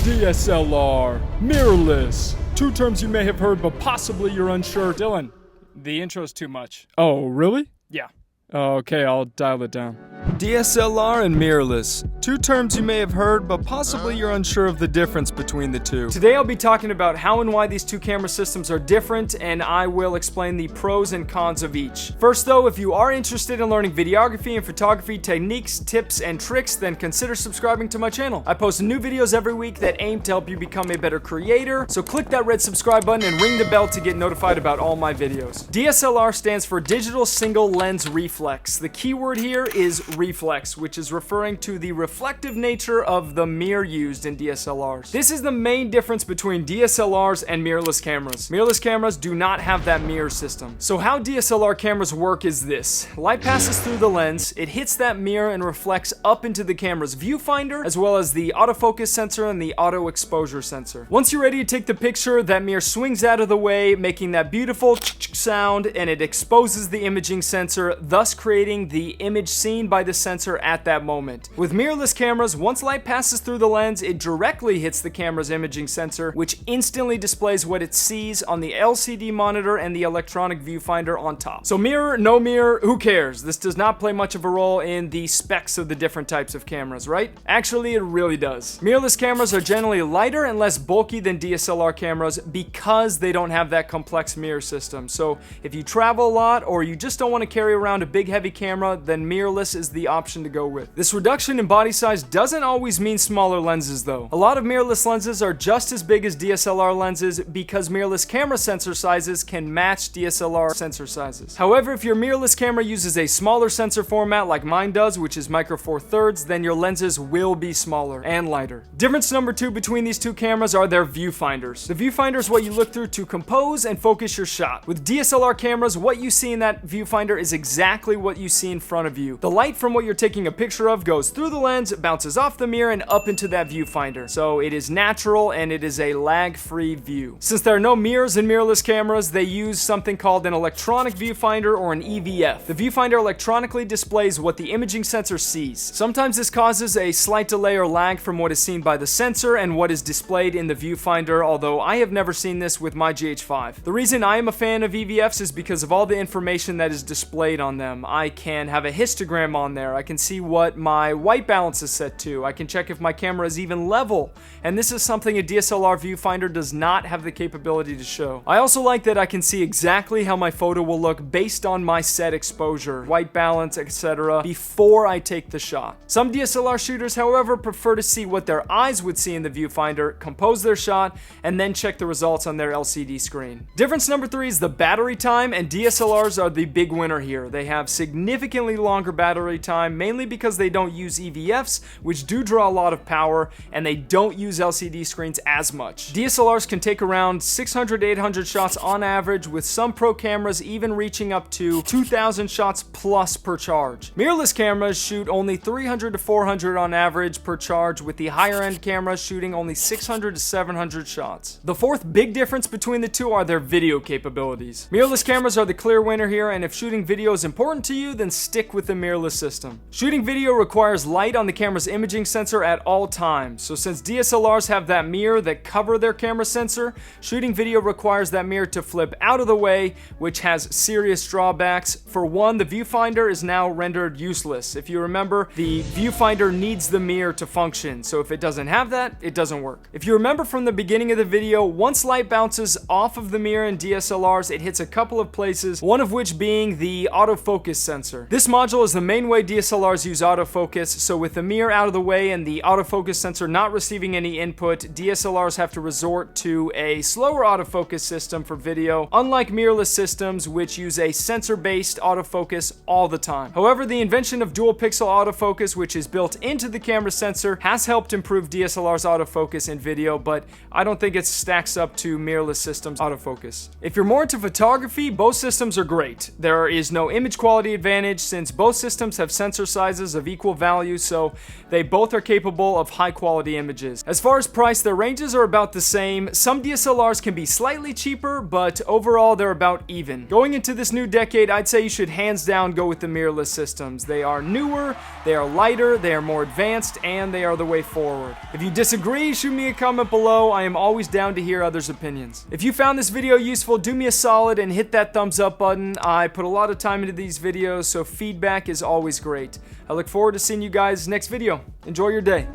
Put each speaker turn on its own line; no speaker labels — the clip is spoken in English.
DSLR, mirrorless. Two terms you may have heard, but possibly you're unsure.
Dylan, the intro's too much.
Oh, really?
Yeah.
Okay, I'll dial it down. DSLR and mirrorless. Two terms you may have heard, but possibly you're unsure of the difference between the two.
Today I'll be talking about how and why these two camera systems are different, and I will explain the pros and cons of each. First though, if you are interested in learning videography and photography techniques, tips, and tricks, then consider subscribing to my channel. I post new videos every week that aim to help you become a better creator, so click that red subscribe button and ring the bell to get notified about all my videos. DSLR stands for Digital Single Lens Reflex. The keyword here is reflex, which is referring to the reflective nature of the mirror used in DSLRs. This is the main difference between DSLRs and mirrorless cameras. Mirrorless cameras do not have that mirror system. So how DSLR cameras work is this. Light passes through the lens, it hits that mirror and reflects up into the camera's viewfinder, as well as the autofocus sensor and the auto exposure sensor. Once you're ready to take the picture, that mirror swings out of the way, making that beautiful sound, and it exposes the imaging sensor, thus creating the image seen by the sensor at that moment. With mirrorless cameras, once light passes through the lens, it directly hits the camera's imaging sensor, which instantly displays what it sees on the LCD monitor and the electronic viewfinder on top. So mirror, no mirror, who cares? This does not play much of a role in the specs of the different types of cameras, right? Actually, it really does. Mirrorless cameras are generally lighter and less bulky than DSLR cameras because they don't have that complex mirror system. So if you travel a lot or you just don't want to carry around a big heavy camera, then mirrorless is the option to go with. This reduction in body size doesn't always mean smaller lenses though. A lot of mirrorless lenses are just as big as DSLR lenses because mirrorless camera sensor sizes can match DSLR sensor sizes. However, if your mirrorless camera uses a smaller sensor format like mine does, which is micro four thirds, then your lenses will be smaller and lighter. Difference number two between these two cameras are their viewfinders. The viewfinder is what you look through to compose and focus your shot. With DSLR cameras, what you see in that viewfinder is exactly what you see in front of you. The light from what you're taking a picture of goes through the lens, bounces off the mirror, and up into that viewfinder. So it is natural and it is a lag-free view. Since there are no mirrors in mirrorless cameras, they use something called an electronic viewfinder or an EVF. The viewfinder electronically displays what the imaging sensor sees. Sometimes this causes a slight delay or lag from what is seen by the sensor and what is displayed in the viewfinder, although I have never seen this with my GH5. The reason I am a fan of EVFs is because of all the information that is displayed on them. I can have a histogram on there, I can see what my white balance is set to, I can check if my camera is even level, and this is something a DSLR viewfinder does not have the capability to show. I also like that I can see exactly how my photo will look based on my set exposure, white balance, etc. before I take the shot. Some DSLR shooters, however, prefer to see what their eyes would see in the viewfinder, compose their shot, and then check the results on their LCD screen. Difference number three is the battery time, and DSLRs are the big winner here. They have significantly longer battery time, mainly because they don't use EVFs, which do draw a lot of power, and they don't use LCD screens as much. DSLRs can take around 600 to 800 shots on average, with some pro cameras even reaching up to 2,000 shots plus per charge. Mirrorless cameras shoot only 300 to 400 on average per charge, with the higher end cameras shooting only 600 to 700 shots. The fourth big difference between the two are their video capabilities. Mirrorless cameras are the clear winner here, and if shooting video is important to you, then stick with the mirrorless system. Shooting video requires light on the camera's imaging sensor at all times, so since DSLRs have that mirror that cover their camera sensor, shooting video requires that mirror to flip out of the way, which has serious drawbacks. For one, the viewfinder is now rendered useless. If you remember, the viewfinder needs the mirror to function, so if it doesn't have that, it doesn't work. If you remember from the beginning of the video, once light bounces off of the mirror in DSLRs, it hits a couple of places, one of which being the autofocus sensor. This module is the main way DSLRs use autofocus, so with the mirror out of the way and the autofocus sensor not receiving any input, DSLRs have to resort to a slower autofocus system for video, unlike mirrorless systems which use a sensor-based autofocus all the time. However, the invention of dual pixel autofocus, which is built into the camera sensor, has helped improve DSLR's autofocus in video, but I don't think it stacks up to mirrorless systems autofocus. If you're more into photography, both systems are great. There is no image quality advantage since both systems have sensor sizes of equal value, so so they both are capable of high quality images. As far as price, their ranges are about the same. Some DSLRs can be slightly cheaper, but overall they're about even. Going into this new decade, I'd say you should hands down go with the mirrorless systems. They are newer, they are lighter, they are more advanced, and they are the way forward. If you disagree, shoot me a comment below. I am always down to hear others' opinions. If you found this video useful, do me a solid and hit that thumbs up button. I put a lot of time into these videos, so feedback is always great. I look forward to seeing you guys next video. Enjoy your day.